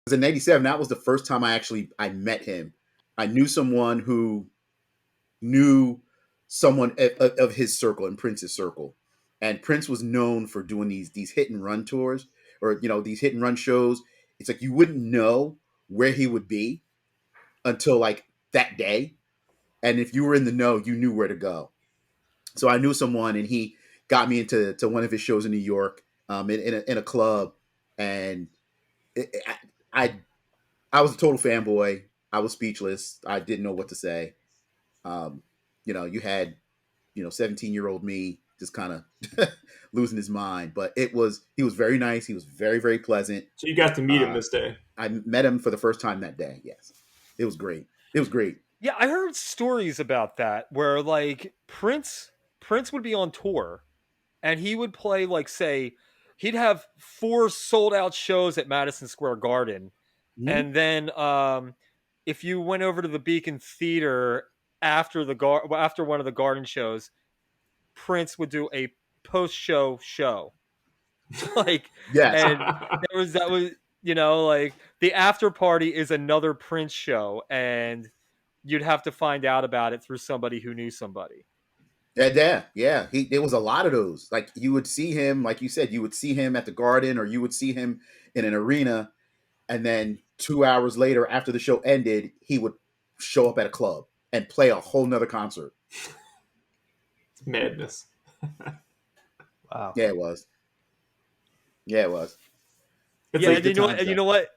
Because in '87, that was the first time I met him. I knew someone who knew someone of his circle, in Prince's circle, and Prince was known for doing these hit and run tours, or these hit and run shows. It's like you wouldn't know where he would be until like that day, and if you were in the know, you knew where to go. So I knew someone, and he got me into one of his shows in New York, in a club, and it, I I was a total fanboy. I was speechless. I didn't know what to say. Um, you had 17-year-old me just kind of losing his mind, but he was very nice. He was very, very pleasant. So you got to meet him this day. I met him for the first time that day. Yes, it was great. It was great. Yeah, I heard stories about that where like Prince would be on tour and he would play like say he'd have 4 sold out shows at Madison Square Garden, Mhm. and then if you went over to the Beacon Theater after one of the Garden shows, Prince would do a post show like, Yes. and that was like the after party is another Prince show, and you'd have to find out about it through somebody who knew somebody. Yeah. There was a lot of those. Like you would see him, like you said, you would see him at the Garden, or you would see him in an arena, and then 2 hours later, after the show ended, he would show up at a club and play a whole nother concert. Madness. Wow. Yeah, it was. Yeah, it was. It's Yeah, like and you know what,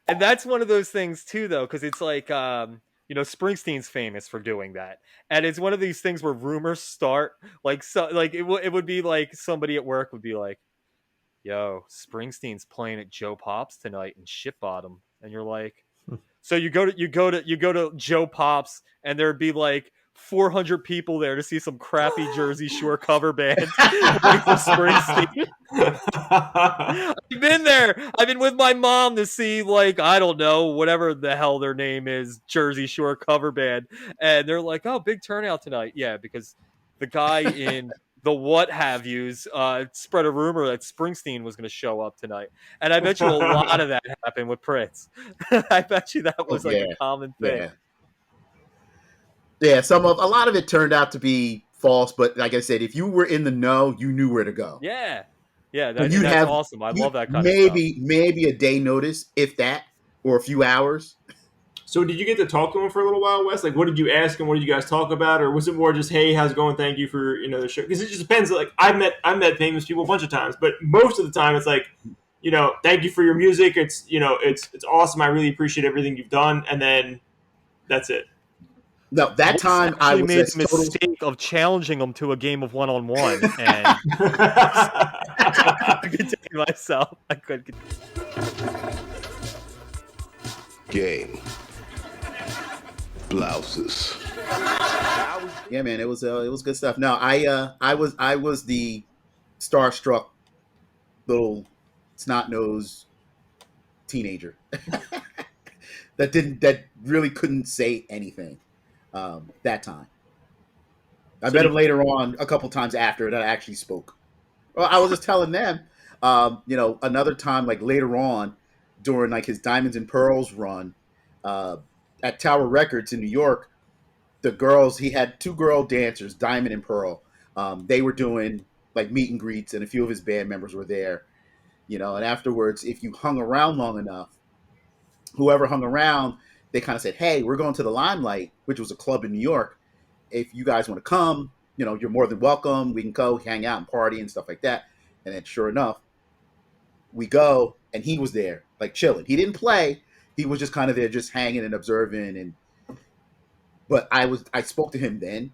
and that's one of those things too, though, because it's like Springsteen's famous for doing that, and it's one of these things where rumors start like it would be like somebody at work would be like, "Yo, Springsteen's playing at Joe Pop's tonight in Ship Bottom," and you're like, so you go to Joe Pop's, and there'd be like 400 people there to see some crappy Jersey Shore cover band waiting for Springsteen. I've been there. I've been with my mom to see like I don't know whatever the hell their name is, Jersey Shore cover band, and they're like, "Oh, big turnout tonight." Yeah, because the guy in the what have yous spread a rumor that Springsteen was going to show up tonight, and I bet you a lot of that happened with Prince. I bet you that Oh was like yeah, a common thing. yeah, yeah. A lot of it turned out to be false, but like I said, if you were in the know, you knew where to go. Yeah, yeah, And and you'd that's have awesome. I you love that kind of stuff. maybe a day notice, if that, or a few hours. So did you get to talk to him for a little while, Wes? Like, what did you ask him? What did you guys talk about, or was it more just, "Hey, how's it going? Thank you for the show"? Because it just depends. Like, I've met famous people a bunch of times, but most of the time it's like, thank you for your music. It's awesome. I really appreciate everything you've done, and then that's it. No, that Wes time I actually was made as the total. mistake of challenging him to a game of one-on-one, and I could contain myself. I could. Game. Blouses. Yeah, man, it was good stuff. No, I was the starstruck little snot nosed teenager that really couldn't say anything that time. I So met did, him later on a couple times after that I actually spoke. Well, I was just telling them, another time like later on during like his Diamonds and Pearls run uh, at Tower Records in New York. The girls, he had 2 girl dancers, Diamond and Pearl. They were doing like meet and greets, and a few of his band members were there. And afterwards, if you hung around long enough, whoever hung around, they kind of said, "Hey, we're going to the Limelight," which was a club in New York. If you guys want to come, you're more than welcome. We can go hang out and party and stuff like that. And then, sure enough, we go, and he was there, like chilling. He didn't play. He was just kind of there, just hanging and observing. And but I spoke to him then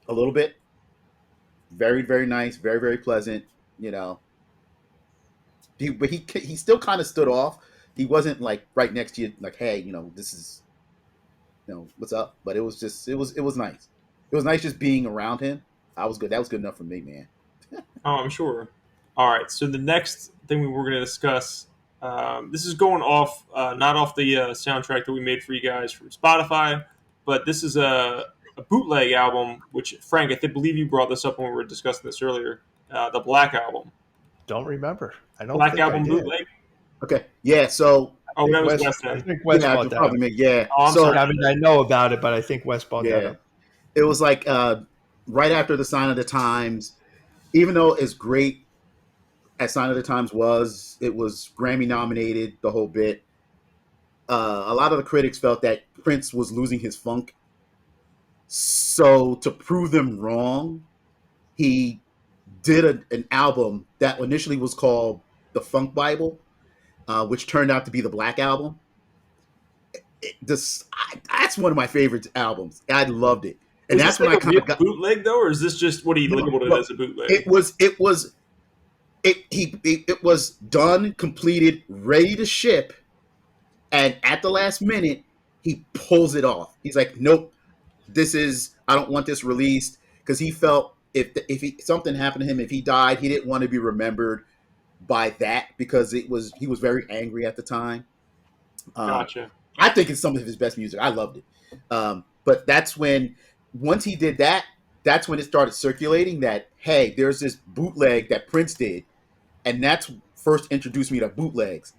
a little bit. Very, very nice, very, very pleasant. You know, but he still kind of stood off. He wasn't like right next to you, like, "Hey, this is what's up." But it was nice. It was nice just being around him. I was good. That was good enough for me, man. oh, I'm sure. All right. So the next thing we were going to discuss, this is going off, not off the soundtrack that we made for you guys from Spotify, but this is a bootleg album. Which Frank, believe you brought this up when we were discussing this earlier. The Black Album. Don't remember. I don't Black think I Album did. bootleg. Okay, yeah. So Oh, that was Wes. West I End. think Wes Yeah, bought the that up. problem, yeah. Oh, I'm sorry. So I mean, I know about it, but I think Wes bought that yeah, up. it was like right after the Sign of the Times. Even though it's great as Sign of the Times was, it was Grammy nominated, the whole bit. A lot of the critics felt that Prince was losing his funk. So to prove them wrong, he did an album that initially was called the Funk Bible, which turned out to be the Black Album. That's one of my favorite albums. I loved it, and Was this that's when like I a kind real of got bootleg though, or is this just what he no, labeled it no. as a bootleg? It was done, completed, ready to ship, and at the last minute he pulls it off. He's like, "Nope, I don't want this released," because he felt something happened to him, if he died, he didn't want to be remembered by that, because he was very angry at the time. Um, Gotcha. I think it's some of his best music. I loved it. But that's when, once he did that, that's when it started circulating that, hey, there's this bootleg that Prince did, and that's first introduced me to bootlegs,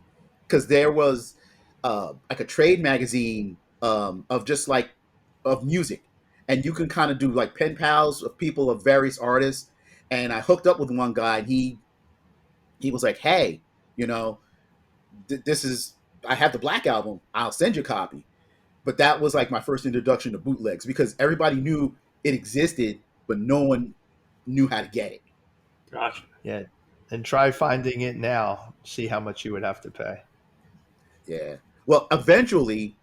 because there was like a trade magazine of just like of music, and you can kind of do like pen pals of people of various artists. And I hooked up with one guy, and he was like, hey, you know, this is, I have the Black Album, I'll send you a copy. But that was like my first introduction to bootlegs, because everybody knew it existed, but no one knew how to get it. Gotcha. Yeah, and try finding it now. See how much you would have to pay. Yeah. Well, eventually,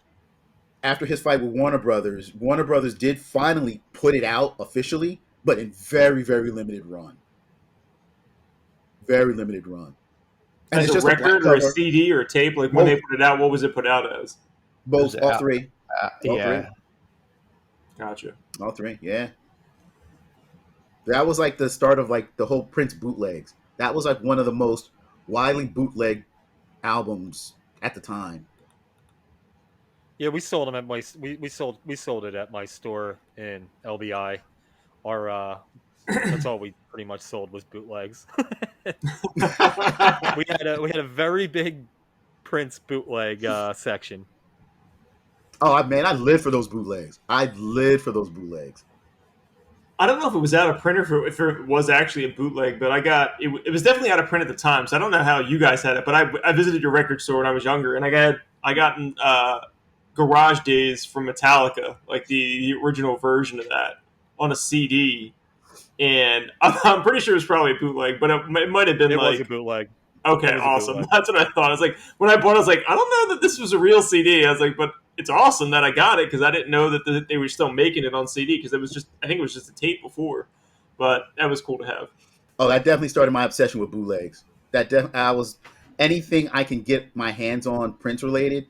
after his fight with Warner Brothers did finally put it out officially, but in very, very limited run. Very limited run. And As it's a just a black record or a cover. CD or a tape, like when they Both, put it out, what was it put out as? There's all three, all three, yeah, Gotcha. all three. Yeah, that was like the start of like the whole Prince bootlegs. That was like one of the most widely bootleg albums at the time. Yeah, we sold them at we sold it at my store in LBI. Our that's all we pretty much sold was bootlegs. We had a very big Prince bootleg section. Oh man, I lived for those bootlegs. I lived for those bootlegs. I don't know if it was out of print or if it was actually a bootleg, but I got it. It was definitely out of print at the time, so I don't know how you guys had it. But I visited your record store when I was younger, and I got Garage Days from Metallica, like the original version of that on a CD, and I'm pretty sure it was probably a bootleg, but it might have been It was a like bootleg. okay, It was a awesome. bootleg. That's what I thought. I was like, when I bought it, I was like, I don't know that this was a real CD. I was like, but it's awesome that I got it because I didn't know that they were still making it on CD because it was just, I think it was just a tape before, but that was cool to have. Oh, that definitely started my obsession with bootlegs. I was, anything I can get my hands on Prince related,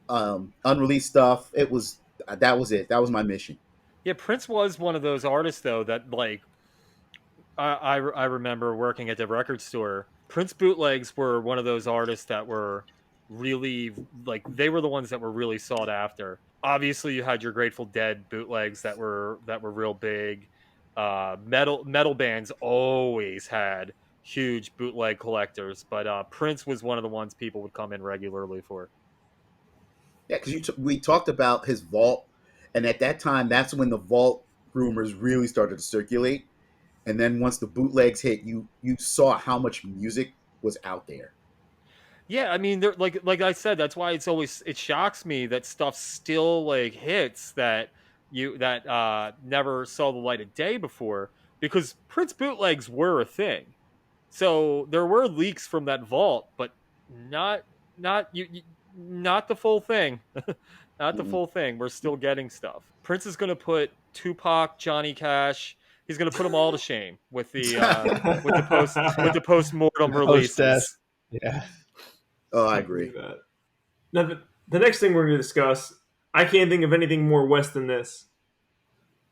unreleased stuff. It was, that was it. That was my mission. Yeah, Prince was one of those artists though that like I remember working at the record store. Prince bootlegs were one of those artists that were really like they were the ones that were really sought after. Obviously, you had your Grateful Dead bootlegs that were real big. Metal bands always had huge bootleg collectors, but Prince was one of the ones people would come in regularly for. Yeah, because we talked about his vault, and at that time, that's when the vault rumors really started to circulate. And then once the bootlegs hit, you saw how much music was out there. Yeah, I mean, like I said, that's why it shocks me that stuff still like hits that never saw the light of day before because Prince bootlegs were a thing. So there were leaks from that vault, but not not not the full thing. Not the Mm. full thing. We're still getting stuff. Prince is going to put Tupac, Johnny Cash. He's going to put them all to shame with the post mortem post death. releases. Yeah, Oh, I I agree agree. with that. Now, the next thing we're going to discuss, I can't think of anything more West than this.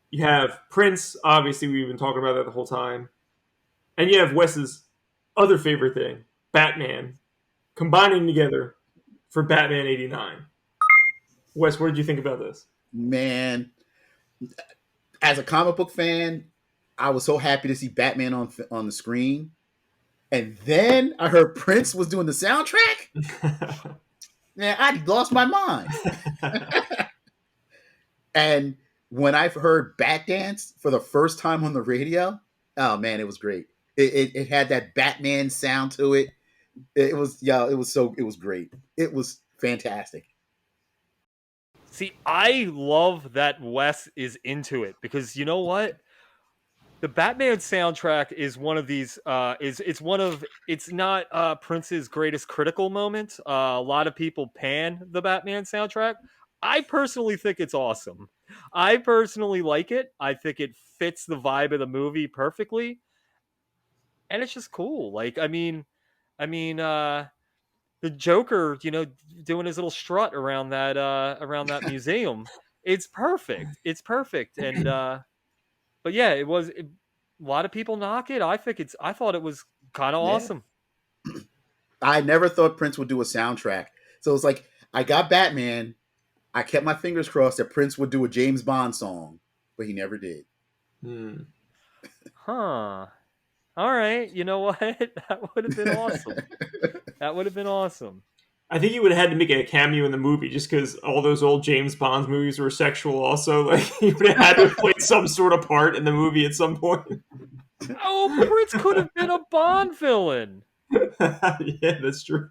You have Prince, obviously, we've been talking about that the whole time. And you have Wes's other favorite thing, Batman, combining together for Batman 89. Wes, what did you think about this? Man, as a comic book fan, I was so happy to see Batman on the screen. And then I heard Prince was doing the soundtrack. Man, I lost my mind. And when I heard Bat Dance for the first time on the radio, oh man, it was great. It had that Batman sound to it. It was it was great. It was fantastic. See, I love that Wes is into it because you know what? The Batman soundtrack is one of these is it's one of it's not Prince's greatest critical moment. A lot of people pan the Batman soundtrack. I personally think it's awesome. I personally like it. I think it fits the vibe of the movie perfectly, and it's just cool. Like I mean the Joker, doing his little strut around that museum. It's perfect. It's perfect. And but yeah, a lot of people knock it. I thought it was kind of Yeah. awesome. I never thought Prince would do a soundtrack. So it's like I got Batman. I kept my fingers crossed that Prince would do a James Bond song, but he never did. Huh. All right. You know what? That would have been awesome. That would have been awesome. I think he would have had to make a cameo in the movie just because all those old James Bond movies were sexual. Also, like he would have had to play some sort of part in the movie at some point. Oh, Prince could have been a Bond villain. Yeah, that's true.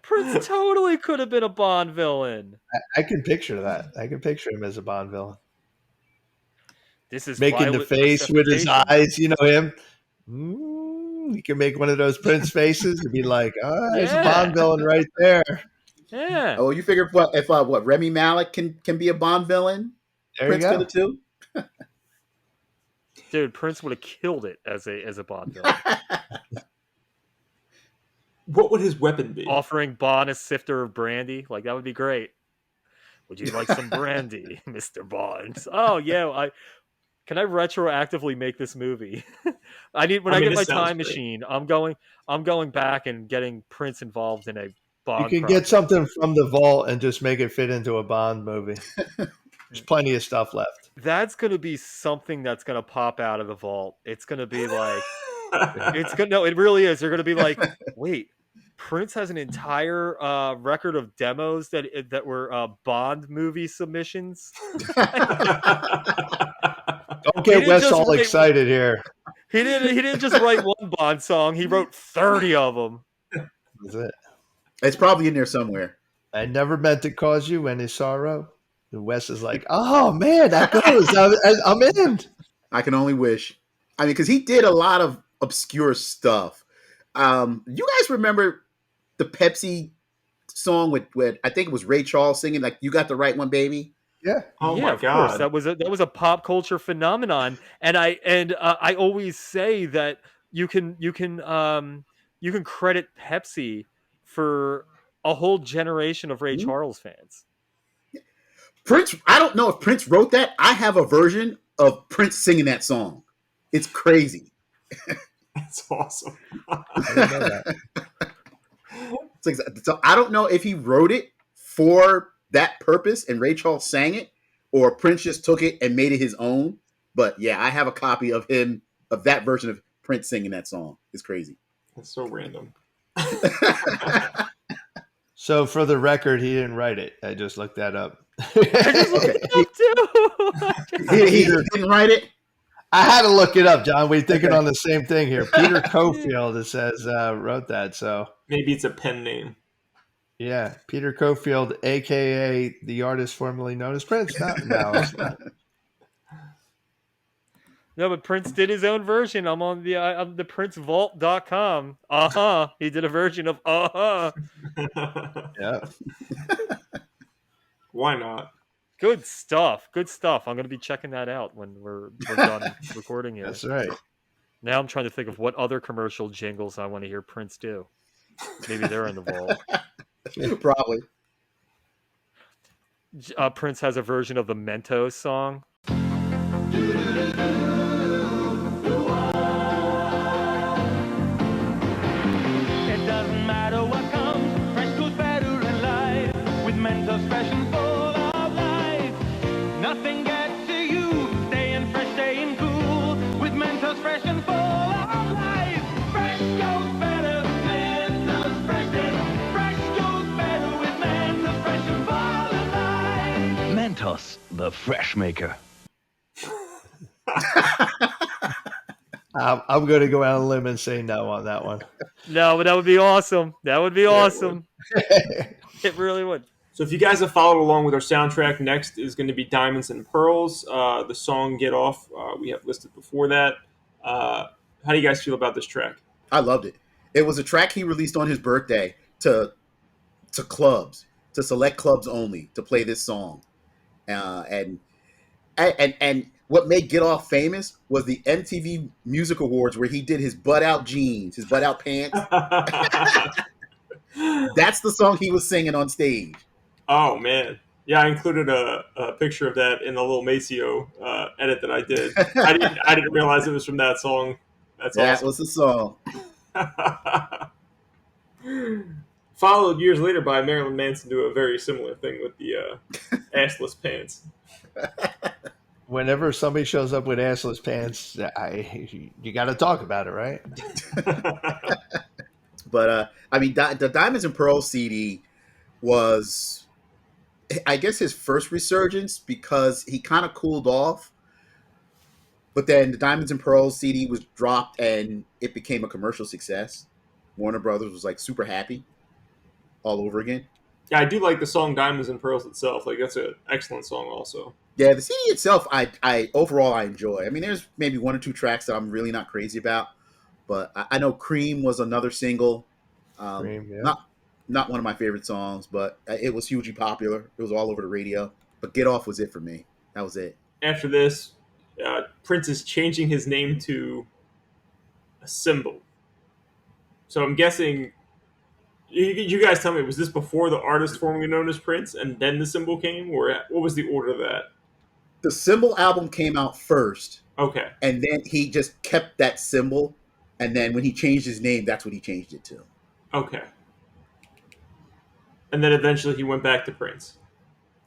Prince totally could have been a Bond villain. I can picture that. I can picture him as a Bond villain. This is Making the face with his eyes, you know him. You can make one of those Prince faces and be like, there's a Bond villain right there. Yeah. Oh, you figure if Remy Malik can be a Bond villain, There Prince you could go. have too. Dude, Prince would have killed it as a Bond villain. What would his weapon be? Offering Bond a sifter of brandy, like that would be great. Would you like some brandy, Mr. Bond? Oh yeah, can I retroactively make this movie? When I get my time machine, I'm going back and getting Prince involved in a Bond. You can get something from the vault and just make it fit into a Bond movie. There's plenty of stuff left. That's going to be something that's going to pop out of the vault. It's going to be like, it really is. They're going to be like, wait, Prince has an entire record of demos that were Bond movie submissions. Don't get Wes all excited here. He didn't just write one Bond song. He wrote 30 of them. That's it. It's probably in there somewhere. I never meant to cause you any sorrow. And Wes is like, oh man, that goes. I'm in. I can only wish. I mean, because he did a lot of obscure stuff. You guys remember the Pepsi song with I think it was Ray Charles singing like "You Got the Right One, Baby"? Yeah. Oh yeah, my of God. course. That was a pop culture phenomenon, and I always say that you can credit Pepsi for a whole generation of Ray Charles fans. Prince. I don't know if Prince wrote that. I have a version of Prince singing that song. It's crazy. That's awesome. I didn't know that. So I don't know if he wrote it for that purpose and Ray Charles sang it, or Prince just took it and made it his own. But yeah, I have a copy of that version of Prince singing that song. It's crazy. That's so random. So for the record, he didn't write it. I just looked that up. I just looked it up too. he didn't write it. I had to look it up, John. We're thinking on the same thing here. Peter Cofield, it says, wrote that. So maybe it's a pen name. Yeah, Peter Cofield, a.k.a. the artist formerly known as Prince. No, it's not. No, but Prince did his own version. I'm on the princevault.com. He did a version of Yeah. Why not? Good stuff. Good stuff. I'm going to be checking that out when we're done recording here. That's right. Now I'm trying to think of what other commercial jingles I want to hear Prince do. Maybe they're in the vault. Probably. Prince has a version of the Mentos song. It doesn't matter what comes, fresh goes better in life. With Mentos fresh and full of life. Nothing gets to you, staying fresh, staying cool. With Mentos fresh and full of life. Fresh goes better, Mentos fresh goes better with Mentos. the Fresh Maker. I'm going to go out on a limb and say no on that one. No, but that would be awesome. That would be Yeah, it awesome. It really would. So if you guys have followed along with our soundtrack, next is going to be Diamonds and Pearls. The song Get Off we have listed before that. How do you guys feel about this track? I loved it. It was a track he released on his birthday to clubs, to select clubs only, to play this song. And what made Get Off famous was the MTV Music Awards, where he did his butt out jeans, his butt out pants. That's the song he was singing on stage. Oh man, yeah, I included a picture of that in the little Maceo edit that I did. I didn't realize it was from that song. That's That awesome. was the song. Followed years later by Marilyn Manson do a very similar thing with the assless pants. Whenever somebody shows up with assless pants, you got to talk about it, right? But I mean, the Diamonds and Pearls CD was, I guess, his first resurgence, because he kind of cooled off. But then the Diamonds and Pearls CD was dropped and it became a commercial success. Warner Brothers was like super happy all over again. Yeah, I do like the song Diamonds and Pearls itself. Like that's an excellent song also. Yeah, the CD itself, I overall I enjoy. I mean, there's maybe one or two tracks that I'm really not crazy about, but I know Cream was another single. Cream, yeah. Not one of my favorite songs, but it was hugely popular. It was all over the radio. But Get Off was it for me. That was it. After this, Prince is changing his name to a symbol. So I'm guessing. You guys tell me, was this before the artist formerly known as Prince, and then the symbol came, or what was the order of that? The Symbol album came out first, Okay. and then he just kept that symbol. And then when he changed his name, that's what he changed it to. Okay. And then eventually he went back to Prince.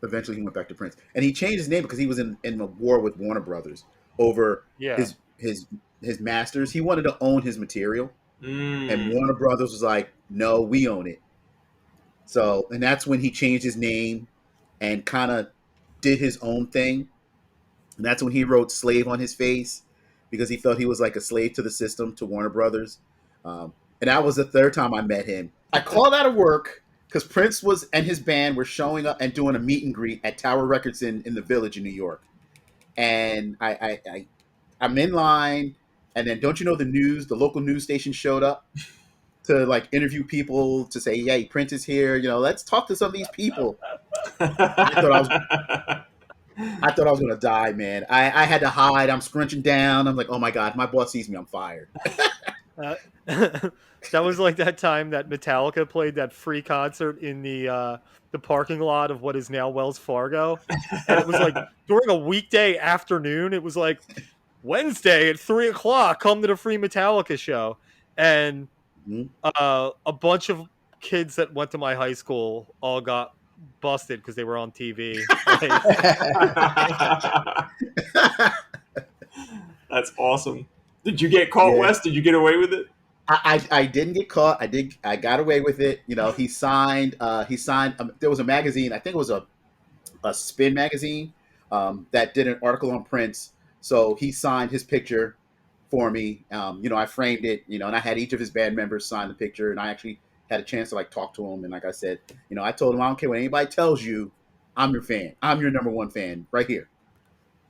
Eventually, he went back to Prince, and he changed his name because he was in a war with Warner Brothers over his masters. He wanted to own his material, and Warner Brothers was like, "No, we own it." So, and that's when he changed his name and kind of did his own thing. And that's when he wrote "Slave" on his face, because he felt he was like a slave to the system, to Warner Brothers. And that was the third time I met him. I called out of work because Prince and his band were showing up and doing a meet and greet at Tower Records in the Village in New York. And I'm in line, and then don't you know, the local news station showed up to like interview people, to say, "Hey, Prince is here. Let's talk to some of these people." I thought I was gonna die, man. I had to hide. I'm scrunching down. I'm like, "Oh my god, my boss sees me. I'm fired." That was like that time that Metallica played that free concert in the parking lot of what is now Wells Fargo, and it was like during a weekday afternoon. It was like Wednesday at 3:00. Come to the free Metallica show, and Mhm. a bunch of kids that went to my high school all got busted because they were on TV. That's awesome. Did you get caught, Yeah. Wes? Did you get away with it? I didn't get caught. I got away with it. He signed. There was a magazine. I think it was a Spin magazine that did an article on Prince. So he signed his picture for me. I framed it. And I had each of his band members sign the picture, and I actually had a chance to like talk to him. And like I said, I told him, "I don't care what anybody tells you. I'm your fan. I'm your number one fan right here."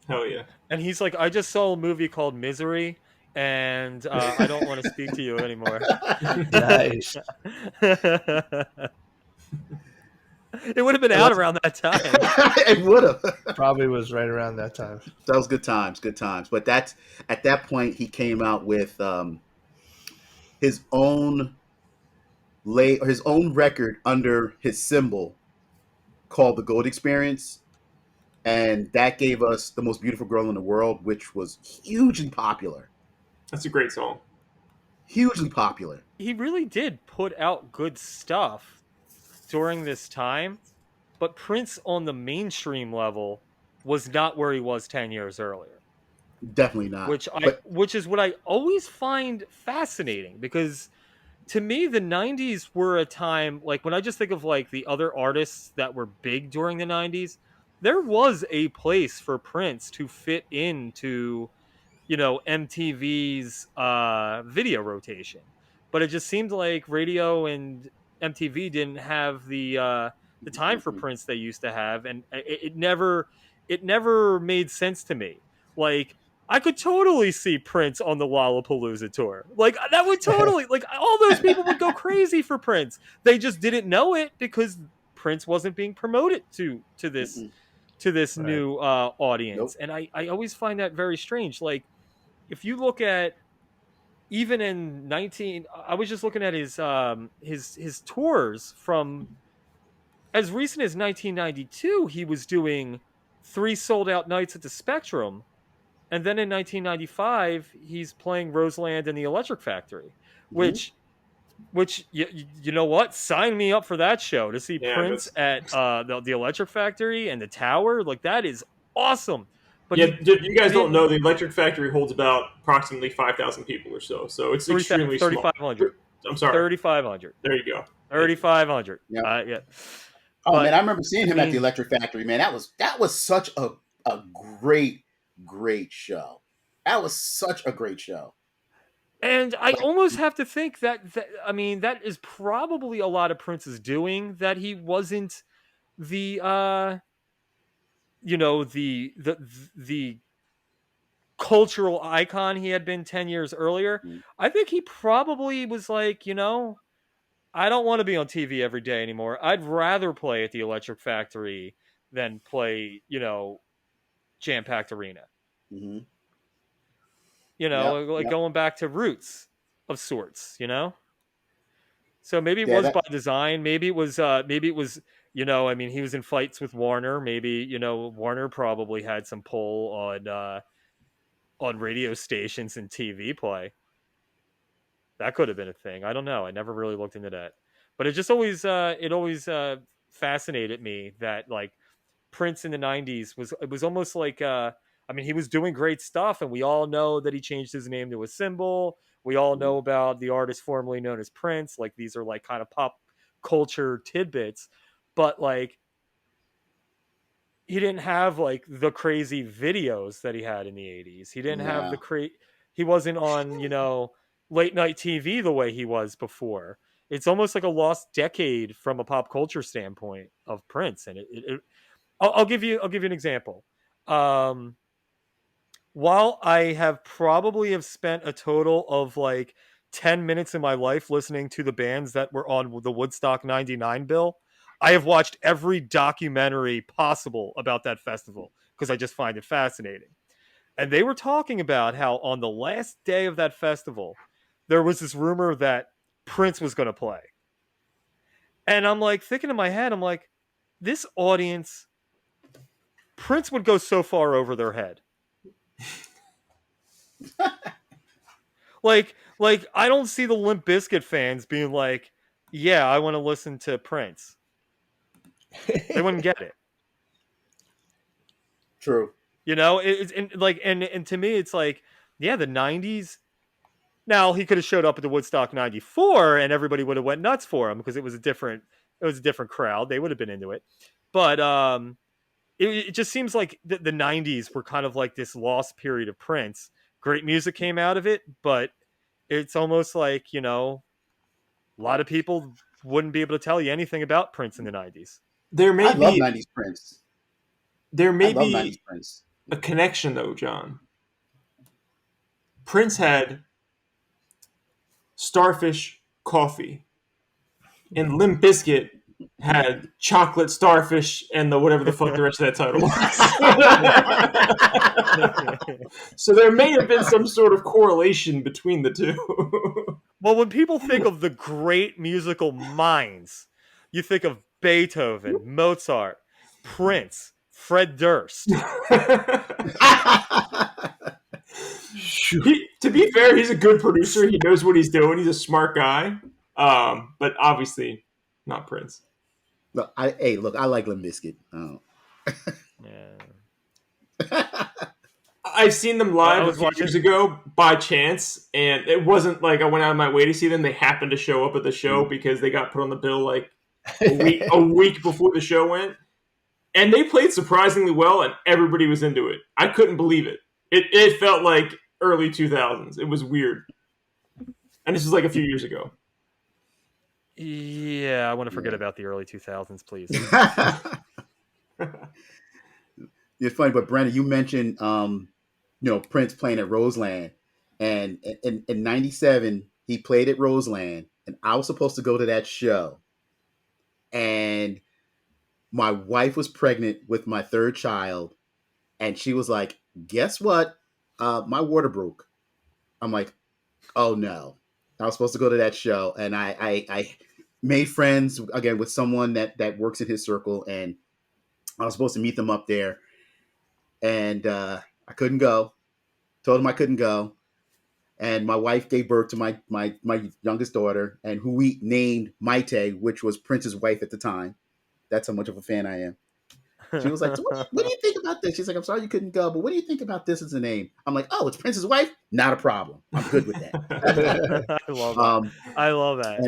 Hell yeah. And he's like, "I just saw a movie called Misery, and I don't want to speak to you anymore." Nice. It would have been out around that time. It would have. Probably was right around that time. That was good times. Good times. But that's at that point he came out with his own his own record under his symbol called The Gold Experience, and that gave us The Most Beautiful Girl in the World, which was hugely popular. That's a great song. Hugely popular. He really did put out good stuff during this time, but Prince on the mainstream level was not where he was 10 years earlier. Definitely not. Which is what I always find fascinating, because to me the 90s were a time, like when I just think of like the other artists that were big during the 90s, there was a place for Prince to fit into, MTV's video rotation, but it just seemed like radio and MTV didn't have the time for Mm-mm. Prince they used to have, and it never made sense to me. Like, I could totally see Prince on the Lollapalooza tour. Like, that would totally, like, all those people would go crazy for Prince. They just didn't know it because Prince wasn't being promoted to this Mm-mm. to this Right. new audience. Nope. And I always find that very strange. Like, if you look at, even in 19, I was just looking at his tours from as recent as 1992. He was doing 3 sold out nights at the Spectrum, and then in 1995 he's playing Roseland and the Electric Factory, Mm-hmm. which you know what? Sign me up for that show to see Yeah, Prince that's at the Electric Factory and the Tower. Like, that is awesome. But yeah. You guys he don't didn't know the Electric Factory holds about approximately 5,000 people or so. So it's extremely small. 3,500. I'm sorry. 3,500. There you go. 3,500. Yeah. Yeah. Oh man, But I remember seeing I him at the mean, Electric Factory. Man, that was such a great show. That was such a great show. and I Like, almost have to think that I mean, that is probably a lot of Prince's doing, that he wasn't the the cultural icon he had been 10 years earlier. mm, I think he probably was like, I don't want to be on TV every day anymore. I'd rather play at the Electric Factory than play, jam packed arena. mm-hmm. Like, Yep, yep. going back to roots of sorts. So maybe it Yeah, was that by design. Maybe it was, I mean, he was in fights with Warner. Maybe, Warner probably had some pull on radio stations and TV play. That could have been a thing. I don't know. I never really looked into that. But it always fascinated me that, like, Prince in the 90s was almost like, I mean, he was doing great stuff, and we all know that he changed his name to a symbol. We all know about the artist formerly known as Prince. Like, these are like kind of pop culture tidbits, but, like, he didn't have like the crazy videos that he had in the 80s. He didn't have no. he wasn't on, late night TV the way he was before. It's almost like a lost decade from a pop culture standpoint of Prince. And I'll give you an example. Um, while I have spent a total of like 10 minutes in my life listening to the bands that were on the Woodstock 99 bill, I have watched every documentary possible about that festival because I just find it fascinating. And they were talking about how on the last day of that festival, there was this rumor that Prince was going to play. And I'm like, thinking in my head, I'm like, this audience, Prince would go so far over their head. Like I don't see the Limp Bizkit fans being like, yeah, I want to listen to Prince. They wouldn't get it. True. It's and to me, it's like, yeah, the 90s. Now, he could have showed up at the Woodstock 94 and everybody would have went nuts for him because it was a different crowd. They would have been into it. But it just seems like the 90s were kind of like this lost period of Prince. Great music came out of it, but it's almost like, a lot of people wouldn't be able to tell you anything about Prince in the 90s. There I may love be 90s Prince. there I may love be 90s Prince. a connection though, John. Prince had Starfish coffee, and Limp Bizkit had chocolate starfish and the whatever the fuck the rest of that title was. So there may have been some sort of correlation between the two. Well, when people think of the great musical minds, you think of Beethoven, Mozart, Prince, Fred Durst. To be fair, he's a good producer. He knows what he's doing. He's a smart guy. But obviously not Prince. Look, I like Limp Bizkit. Oh. Yeah. I've seen them live a few years ago by chance, and it wasn't like I went out of my way to see them. They happened to show up at the show because they got put on the bill like a week before the show went. and they played surprisingly well, and everybody was into it. I couldn't believe it. It felt like early 2000s. It was weird, and this was like a few years ago. Yeah, I want to forget about the early 2000s, please. It's funny, but Brandon, you mentioned Prince playing at Roseland, and in '97 he played at Roseland, and I was supposed to go to that show, and my wife was pregnant with my third child, and she was like, "Guess what? My water broke." I'm like, "Oh no!" I was supposed to go to that show, and I made friends again with someone that works in his circle, and I was supposed to meet them up there, and I couldn't go. Told him I couldn't go, and my wife gave birth to my youngest daughter, and who we named Maite, which was Prince's wife at the time. That's how much of a fan I am. She was like, so what do you think about this? She's like, I'm sorry you couldn't go, but what do you think about this as a name? I'm like, oh, it's Prince's wife? Not a problem. I'm good with that. I love that. I love that.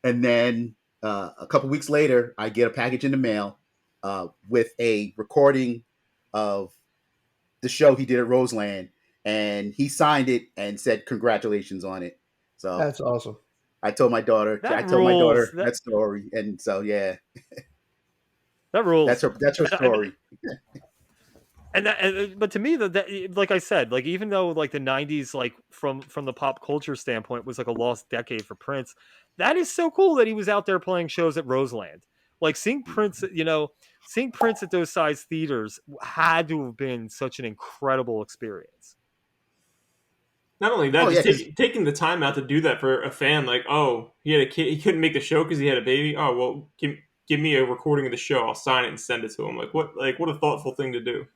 And then a couple weeks later, I get a package in the mail with a recording of the show he did at Roseland, and he signed it and said congratulations on it. So That's awesome. I told my daughter. That I told my daughter rules. that story, and so yeah, That rules. that's her story. But to me, that like I said, like even though like the '90s, like from the pop culture standpoint, was like a lost decade for Prince, that is so cool that he was out there playing shows at Roseland. Like seeing Prince, seeing Prince at those size theaters had to have been such an incredible experience. Not only that, Oh, yeah, just taking the time out to do that for a fan. Like, oh, he had a kid, he couldn't make the show because he had a baby. Oh, well, give me a recording of the show. I'll sign it and send it to him. Like, what a thoughtful thing to do.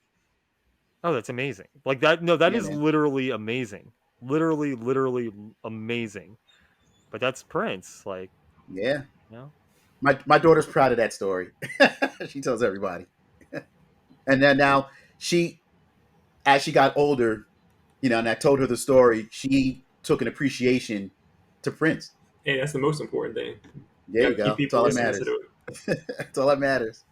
Oh, that's amazing. Like that. No, that Yeah, is man. literally amazing. Literally amazing. But that's Prince. Like, Yeah. you know. My daughter's proud of that story. She tells everybody. And then now as she got older, and I told her the story, she took an appreciation to Prince. Hey, that's the most important thing. There You you got to keep go. That's people all that listening matters. to it. That's all that matters.